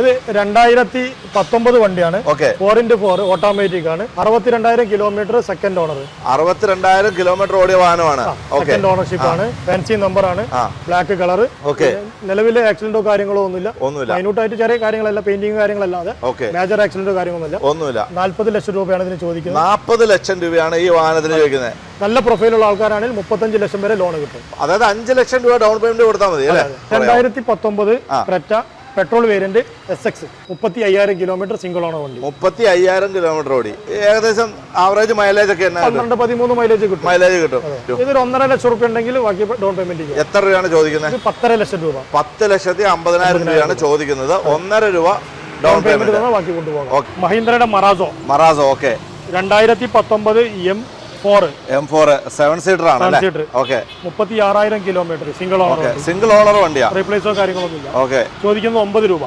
ഇത് 2019 വണ്ടിയാണ്. 4x4 automatic ആണ്. 62,000 കിലോമീറ്റർ സെക്കൻഡ് ഓണർ. 62,000 കിലോമീറ്റർ ഓടിയ വാഹനമാണ്. സെക്കൻഡ് ഓണർഷിപ്പ് ആണ്. ഫാൻസി നമ്പർ ആണ്. Black colour. നിലവിലെ ആക്സിഡന്റോ കാര്യങ്ങളോ ഒന്നുമില്ല. മൈന്യൂട്ടായിട്ട് ചെറിയ കാര്യങ്ങളല്ല, പെയിന്റിംഗ് കാര്യങ്ങളല്ലാതെ മേജർ ആക്സിഡന്റോ കാര്യങ്ങളൊന്നുമില്ല. 40 ലക്ഷം രൂപയാണ് ഇതിന് ചോദിക്കുന്നത്. 40 ലക്ഷം രൂപയാണ് ഈ വാഹനത്തിന് ചോദിക്കുന്നത്. നല്ല പ്രൊഫൈലുള്ള ആൾക്കാരാണെങ്കിൽ 35 ലക്ഷം വരെ ലോൺ കിട്ടും. അതായത് 5 ലക്ഷം രൂപ ഡൗൺ പേയ്മെന്റ് കൊടുത്താൽ മതി അല്ലേ? 2019 Creta petrol variant SX 35,000 kilometre single owner വണ്ടി. 35,000 കിലോമീറ്റർ ഓടി. ഏകദേശം ആവറേജ് മൈലേജ് ഒക്കെ 12-13 മൈലേജ് കിട്ടും. ഇതൊരു 1.5 ലക്ഷം രൂപ ഉണ്ടെങ്കിൽ ബാക്കി ഡൗൺ പേയ്മെന്റ് ചെയ്യും. എത്ര രൂപയാണ് ചോദിക്കുന്നത്? 10.5 ലക്ഷം രൂപ. 10,50,000 രൂപയാണ് ചോദിക്കുന്നത്. 1.5 രൂപ ഡൗൺ പേയ്മെന്റ് ബാക്കി കൊണ്ടുപോകാം. മഹീന്ദ്രയുടെ മറാസോ. 2019 M4 7 സീറ്റർ ആണ്. 36,000 കിലോമീറ്റർ സിംഗിൾ ഓണർ വണ്ടിയാണ്. റീപ്ലേസോ കാര്യങ്ങളൊന്നുമില്ല. ചോദിക്കുന്നത് 9 രൂപ.